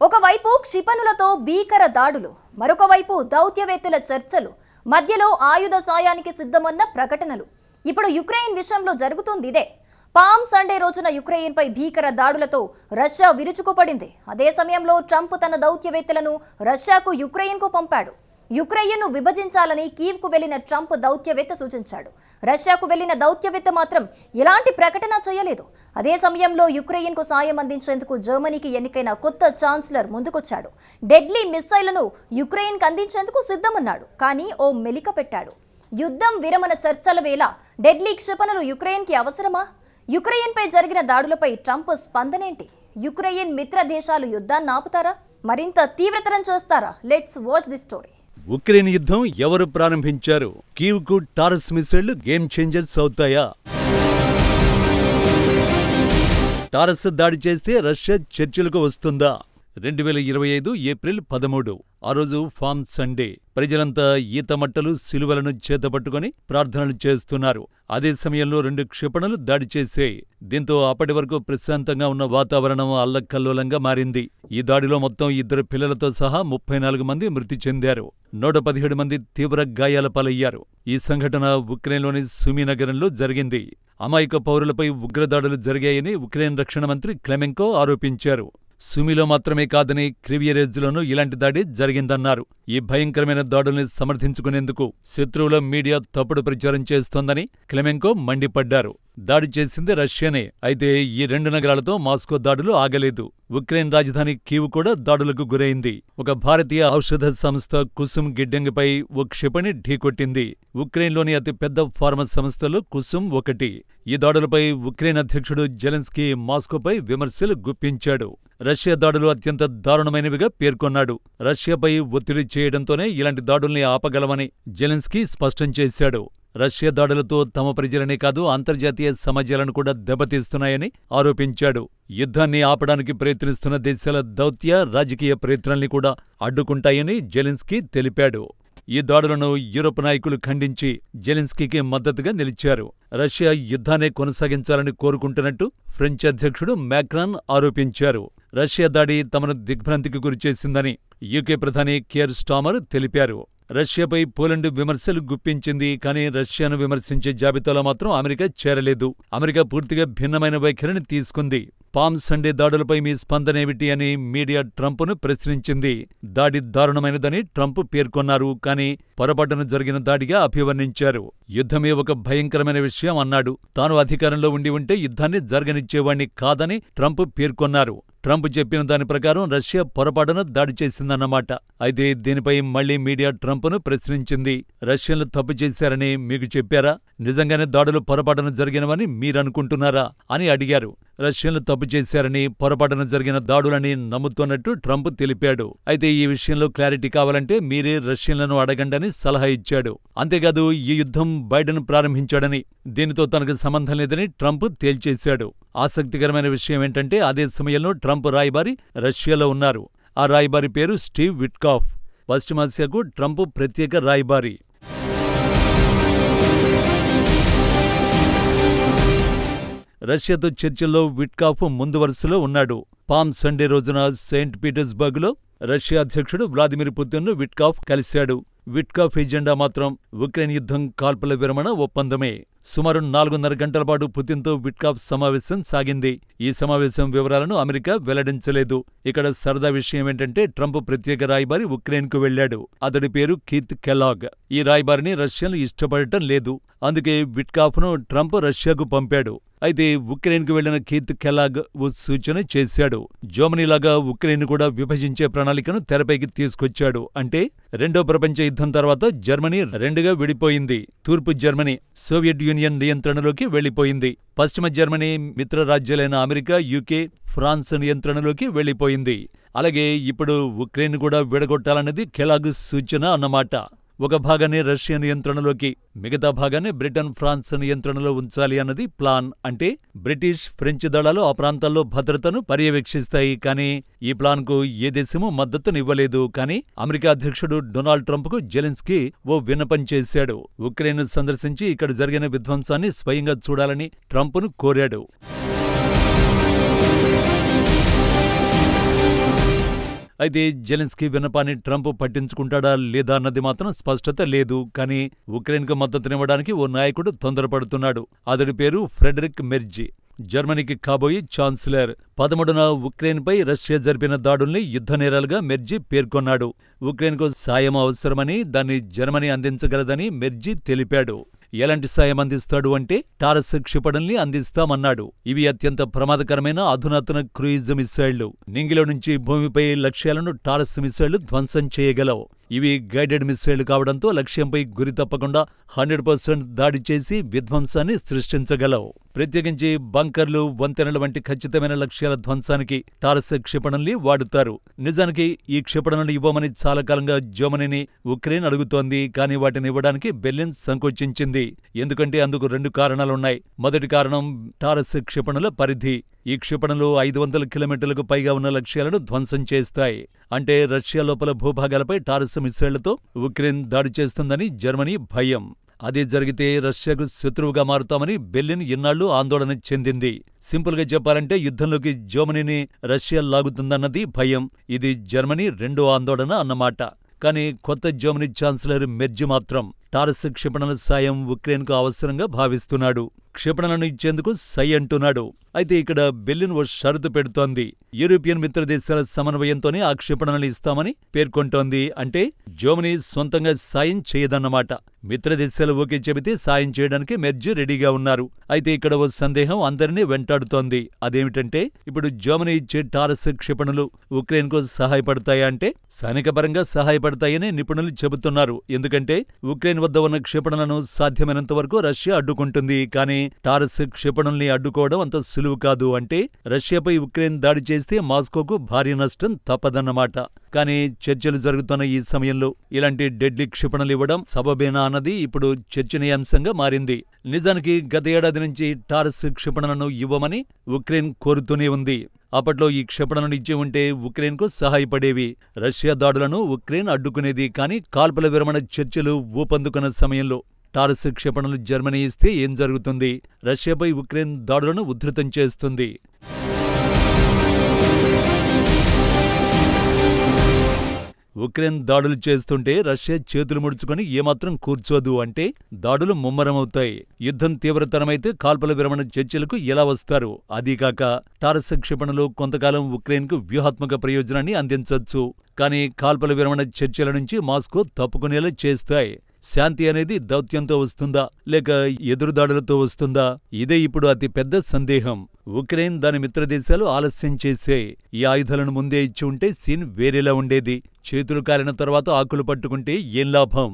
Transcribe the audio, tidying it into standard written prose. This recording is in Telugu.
ఒకవైపు క్షిపణులతో భీకర దాడులు, మరొక వైపు దౌత్యవేత్తల చర్చలు, మధ్యలో ఆయుధ సాయానికి సిద్ధమన్న ప్రకటనలు. ఇప్పుడు యుక్రెయిన్ విషయంలో జరుగుతుంది ఇదే. పామ్ సండే రోజున యుక్రెయిన్పై భీకర దాడులతో రష్యా విరుచుకుపడింది. అదే సమయంలో ట్రంప్ తన దౌత్యవేత్తలను రష్యాకు యుక్రెయిన్కు పంపాడు. యుక్రెయిన్ను విభజించాలని కీవ్కు వెళ్లిన ట్రంప్ దౌత్యవేత్త సూచించాడు. రష్యాకు వెళ్లిన దౌత్యవేత్త మాత్రం ఎలాంటి ప్రకటన చేయలేదు. అదే సమయంలో యుక్రెయిన్కు సాయం అందించేందుకు జర్మనీకి ఎన్నికైన కొత్త ఛాన్సలర్ ముందుకొచ్చాడు. డెడ్లీ మిస్సైళ్లను యుక్రెయిన్కు అందించేందుకు సిద్ధమన్నాడు. కానీ ఓ మెలిక పెట్టాడు. యుద్ధం విరమణ చర్చల వేళ డెడ్లీ క్షిపణులు యుక్రెయిన్కి అవసరమా? యుక్రెయిన్పై జరిగిన దాడులపై ట్రంప్ స్పందనేంటి? యుక్రెయిన్ మిత్ర దేశాలు యుద్ధాన్ని ఆపుతారా? మరింత తీవ్రతరం చేస్తారా? Let's watch the story. Ukraine యుద్ధం ఎవరు ప్రారంభించారు? కీవ్కు టారస్ మిసైళ్లు గేమ్ చేంజర్స్ అవుతాయా? టారస్ దాడి చేస్తే రష్యా చర్చలకు వస్తుందా? 2025 ఏప్రిల్ 13 ఆ రోజు ఫామ్ సండే. ప్రజలంతా ఈతమట్టలు, సిలువలను చేతపట్టుకుని ప్రార్థనలు చేస్తున్నారు. అదే సమయంలో 2 క్షిపణులు దాడి చేశాయి. దీంతో అప్పటి వరకు ప్రశాంతంగా ఉన్న వాతావరణం అల్లకల్లోలంగా మారింది. ఈ దాడిలో మొత్తం 2 పిల్లలతో సహా 34 మంది మృతి చెందారు. 117 మంది తీవ్ర గాయాల పాలయ్యారు. ఈ సంఘటన ఉక్రెయిన్లోని సుమీ నగరంలో జరిగింది. అమాయక పౌరులపై ఉగ్రదాడులు జరిగాయని ఉక్రెయిన్ రక్షణ మంత్రి క్లెమెంకో ఆరోపించారు. సుమీలో మాత్రమే కాదని క్రివియరేజ్లోనూ ఇలాంటి దాడి జరిగిందన్నారు. ఈ భయంకరమైన దాడుల్ని సమర్థించుకునేందుకు శత్రువుల మీడియా తప్పుడు ప్రచారం చేస్తోందని క్లెమెంకో మండిపడ్డారు. దాడి చేసింది రష్యానే. అయితే ఈ 2 నగరాలతో మాస్కో దాడులు ఆగలేదు. ఉక్రెయిన్ రాజధాని కీవ్ కూడా దాడులకు గురైంది. ఒక భారతీయ ఔషధ సంస్థ కుసుమ్ గిడ్డంగిపై ఓ క్షిపణి ఢీకొట్టింది. ఉక్రెయిన్లోని అతిపెద్ద ఫార్మా సంస్థలు కుసుమ్ ఒకటి. ఈ దాడులపై ఉక్రెయిన్ అధ్యక్షుడు జెలెన్స్కీ మాస్కోపై విమర్శలు గుప్పించాడు. రష్యా దాడులు అత్యంత దారుణమైనవిగా పేర్కొన్నాడు. రష్యాపై ఒత్తిడి చేయడంతోనే ఇలాంటి దాడుల్ని ఆపగలమని జెలెన్స్కీ స్పష్టం చేశాడు. రష్యా దాడులతో తమ ప్రజలనే కాదు అంతర్జాతీయ సమాజాలను కూడా దెబ్బతీస్తున్నాయని ఆరోపించాడు. యుద్ధాన్ని ఆపడానికి ప్రయత్నిస్తున్న దేశాల దౌత్య, రాజకీయ ప్రయత్నాల్ని కూడా అడ్డుకుంటాయని జెలెన్స్కీ తెలిపాడు. ఈ దాడులను యూరోప్ నాయకులు ఖండించి జెలెన్స్కీకి మద్దతుగా నిలిచారు. రష్యా యుద్ధాన్ని కొనసాగించాలని కోరుకుంటున్నట్టు ఫ్రెంచ్ అధ్యక్షుడు మాక్రాన్ ఆరోపించారు. రష్యా దాడి తమను దిగ్భ్రాంతికి గురిచేసిందని యూకే ప్రధాని కీర్ స్టార్మర్ తెలిపారు. రష్యాపై పోలండ్ విమర్శలు గుప్పించింది. కానీ రష్యాను విమర్శించే జాబితాలో మాత్రం అమెరికా చేరలేదు. అమెరికా పూర్తిగా భిన్నమైన వైఖరిని తీసుకుంది. పామ్ సండే దాడులపై మీ స్పందనేమిటి అని మీడియా ట్రంప్ను ప్రశ్నించింది. దాడి దారుణమైనదని ట్రంప్ పేర్కొన్నారు. కానీ పొరపాటున జరిగిన దాడిగా అభివర్ణించారు. యుద్ధమే ఒక భయంకరమైన విషయం అన్నాడు. తాను అధికారంలో ఉండి ఉంటే యుద్ధాన్ని జరగనిచ్చేవాణ్ణి కాదని ట్రంప్ పేర్కొన్నారు. ట్రంప్ చెప్పిన దాని ప్రకారం రష్యా పొరపాటున దాడి చేసిందన్నమాట. అయితే దీనిపై మళ్లీ మీడియా ట్రంప్ను ప్రశ్నించింది. రష్యన్లు తప్పు చేశారని మీకు చెప్పారా? నిజంగానే దాడులు పొరపాటున జరిగినవని మీరనుకుంటున్నారా అని అడిగారు. రష్యన్లు తప్పు చేశారని, పొరపాటున జరిగిన దాడులని నమ్ముతున్నట్టు ట్రంప్ తెలిపాడు. అయితే ఈ విషయంలో క్లారిటీ కావాలంటే మీరే రష్యన్లను అడగండని సలహా ఇచ్చాడు. అంతేకాదు ఈ యుద్ధం బైడెన్ ప్రారంభించాడని, దీనితో తనకు సంబంధం లేదని ట్రంప్ తేల్చేశాడు. ఆసక్తికరమైన విషయం ఏంటంటే అదే సమయంలో ట్రంప్ రాయబారి రష్యాలో ఉన్నారు. ఆ రాయబారి పేరు స్టీవ్ విట్కాఫ్. పశ్చిమాసియాకు ట్రంప్ ప్రత్యేక రాయబారి. రష్యాతో చర్చల్లో విట్కాఫ్ ముందు వరుసలో ఉన్నాడు. పామ్ సండే రోజున సెయింట్ పీటర్స్బర్గ్లో రష్యా అధ్యక్షుడు వ్లాదిమిర్ పుతిన్ను విట్కాఫ్ కలిశాడు. విట్కాఫ్ ఎజెండా మాత్రం ఉక్రెయిన్ యుద్ధం కాల్పుల విరమణ ఒప్పందమే. సుమారు 4.5 గంటల పాటు పుతిన్తో విట్కాఫ్ సమావేశం సాగింది. ఈ సమావేశం వివరాలను అమెరికా వెల్లడించలేదు. ఇక్కడ సరదా విషయం ఏంటంటే ట్రంప్ ప్రత్యేక రాయబారి ఉక్రెయిన్కు వెళ్లాడు. అతడి పేరు కీత్ కెలాగ్. ఈ రాయబారిని రష్యన్లు ఇష్టపడటం లేదు. అందుకే విట్కాఫ్ను ట్రంప్ రష్యాకు పంపాడు. అయితే ఉక్రెయిన్కు వెళ్లిన కీత్ కెలాగ్ ఓ సూచన చేశాడు. జర్మనీలాగా ఉక్రెయిన్ కూడా విభజించే ప్రణాళికను తెరపైకి తీసుకొచ్చాడు. అంటే 2వ ప్రపంచ యుద్ధం తర్వాత జర్మనీ 2గా విడిపోయింది. తూర్పు జర్మనీ సోవియట్ యూనియన్ నియంత్రణలోకి వెళ్లిపోయింది. పశ్చిమ జర్మనీ మిత్రరాజ్యాలైన అమెరికా, యూకే, ఫ్రాన్స్ నియంత్రణలోకి వెళ్లిపోయింది. అలాగే ఇప్పుడు ఉక్రెయిన్ కూడా విడగొట్టాలన్నది కెలాగ్ సూచన అన్నమాట. ఒక భాగాన్ని రష్యా నియంత్రణలోకి, మిగతా భాగాన్ని బ్రిటన్, ఫ్రాన్స్ నియంత్రణలో ఉంచాలి అన్నది ప్లాన్. అంటే బ్రిటిష్, ఫ్రెంచ్ దళాలు ఆ ప్రాంతాల్లో భద్రతను పర్యవేక్షిస్తాయి. కానీ ఈ ప్లాన్కు ఏ దేశమూ మద్దతునివ్వలేదు. కానీ అమెరికా అధ్యక్షుడు డొనాల్డ్ ట్రంప్కు జెలెన్స్కీ ఓ విన్నపం చేశాడు. ఉక్రెయిన్ సందర్శించి ఇక్కడ జరిగిన విధ్వంసాన్ని స్వయంగా చూడాలని ట్రంప్ను కోరాడు. అయితే జెలెన్స్కీ విన్నపాన్ని ట్రంప్ పట్టించుకుంటాడా లేదా అన్నది మాత్రం స్పష్టత లేదు. కానీ ఉక్రెయిన్కు మద్దతునివ్వడానికి ఓ నాయకుడు తొందరపడుతున్నాడు. అతడి పేరు ఫ్రెడరిక్ మెర్జీ, జర్మనీకి కాబోయే ఛాన్సలర్. 13న ఉక్రెయిన్పై రష్యా జరిపిన దాడుల్ని యుద్ధ నేరాలుగా మెర్జీ పేర్కొన్నాడు. ఉక్రెయిన్కు సాయం అవసరమని, దాన్ని జర్మనీ అందించగలదని మెర్జీ తెలిపాడు. ఎలాంటి సాయం అందిస్తాడు అంటే టారస్ క్షిపణుల్ని అందిస్తామన్నాడు. ఇవి అత్యంత ప్రమాదకరమైన అధునాతన క్రూయిజ్ మిసైళ్లు. నింగిలో నుంచి భూమిపై లక్ష్యాలను టారస్ మిసైళ్లు ధ్వంసం చేయగలవు. ఇవి గైడెడ్ మిసైళ్లు కావడంతో లక్ష్యంపై గురి తప్పకుండా 100% దాడి చేసి విధ్వంసాన్ని సృష్టించగలవు. ప్రత్యేకించి బంకర్లు, వంతెనల వంటి ఖచ్చితమైన లక్ష్యాల ధ్వంసానికి టారస్ క్షిపణుల్ని వాడుతారు. నిజానికి ఈ క్షిపణులను ఇవ్వమని చాలా కాలంగా జర్మనీని ఉక్రెయిన్ అడుగుతోంది. కానీ వాటిని ఇవ్వడానికి బెర్లిన్ సంకోచించింది. ఎందుకంటే అందుకు 2 కారణాలున్నాయి. మొదటి కారణం టారస్ క్షిపణుల పరిధి. ఈ క్షిపణులు 500 కిలోమీటర్లకు పైగా ఉన్న లక్ష్యాలను ధ్వంసం చేస్తాయి. అంటే రష్యా లోపల భూభాగాలపై టారస్ మిసైళ్లతో ఉక్రెయిన్ దాడి చేస్తుందని జర్మనీ భయం. అదే జరిగితే రష్యాకు శత్రువుగా మారుతామని బెర్లిన్ ఇన్నాళ్లు ఆందోళన చెందింది. సింపుల్గా చెప్పాలంటే యుద్ధంలోకి జర్మనీని రష్యా లాగుతుందన్నది భయం. ఇది జర్మనీ రెండో ఆందోళన అన్నమాట. కానీ కొత్త జర్మనీ ఛాన్సలర్ మెర్జీ మాత్రం టారస్ క్షిపణుల సాయం ఉక్రెయిన్కు అవసరంగా భావిస్తున్నాడు. క్షిపణులను ఇచ్చేందుకు సై అంటున్నాడు. అయితే ఇక్కడ బెర్లిన్ ఓ షరతు పెడుతోంది. యూరోపియన్ మిత్రదేశాల సమన్వయంతోనే ఆ క్షిపణులను ఇస్తామని పేర్కొంటోంది. అంటే జర్మనీ సొంతంగా సాయం చేయదన్నమాట. మిత్రదేశాలు ఓకే చెబితే సాయం చేయడానికి మెర్జీ రెడీగా ఉన్నారు. అయితే ఇక్కడ ఓ సందేహం అందరినీ వెంటాడుతోంది. అదేమిటంటే ఇప్పుడు జర్మనీ ఇచ్చే టారస్ క్షిపణులు ఉక్రెయిన్కు సహాయపడతాయా అంటే సైనికపరంగా సహాయపడతాయని నిపుణులు చెబుతున్నారు. ఎందుకంటే ఉక్రెయిన్ వద్ద ఉన్న క్షిపణులను సాధ్యమైనంత వరకు రష్యా అడ్డుకుంటుంది. కానీ టారస్ క్షిపణుల్ని అడ్డుకోవడం అంత సులువు కాదు. అంటే రష్యాపై ఉక్రెయిన్ దాడి చేస్తే మాస్కోకు భారీ నష్టం తప్పదన్నమాట. కానీ చర్చలు జరుగుతున్న ఈ సమయంలో ఇలాంటి డెడ్లీ క్షిపణులు ఇవ్వడం సబబేనా అన్నది ఇప్పుడు చర్చనీయాంశంగా మారింది. నిజానికి గత ఏడాది నుంచి టారస్ క్షిపణులను ఇవ్వమని ఉక్రెయిన్ కోరుతూనే ఉంది. అప్పట్లో ఈ క్షిపణులను ఇచ్చి ఉంటే ఉక్రెయిన్కు సహాయపడేవి. రష్యా దాడులను ఉక్రెయిన్ అడ్డుకునేది. కానీ కాల్పుల విరమణ చర్చలు ఊపందుకున్న సమయంలో టారస్ క్షిపణులు జర్మనీ ఇస్తే ఏం జరుగుతుంది? రష్యాపై ఉక్రెయిన్ దాడులను ఉధృతం చేస్తుంది. ఉక్రెయిన్ దాడులు చేస్తుంటే రష్యా చేతులు ముడుచుకొని ఏమాత్రం కూర్చోదు. అంటే దాడులు ముమ్మరమవుతాయి. యుద్ధం తీవ్రతరమైతే కాల్పుల విరమణ చర్చలకు ఎలా వస్తారు? అదీకాక టారస్ క్షిపణులు కొంతకాలం ఉక్రెయిన్కు వ్యూహాత్మక ప్రయోజనాన్ని అందించొచ్చు. కానీ కాల్పుల విరమణ చర్చల నుంచి మాస్కో తప్పుకునేలా చేస్తాయి. శాంతి అనేది దౌత్యంతో వస్తుందా లేక ఎదురుదాడులతో వస్తుందా? ఇదే ఇప్పుడు అతి పెద్ద సందేహం. ఉక్రెయిన్ దాని మిత్రదేశాలు ఆలస్యం చేసే ఈ ఆయుధాలను ముందే ఇచ్చి ఉంటే సీన్ వేరేలా ఉండేది. చేతులు కాలిన తర్వాత ఆకులు పట్టుకుంటే ఏం లాభం?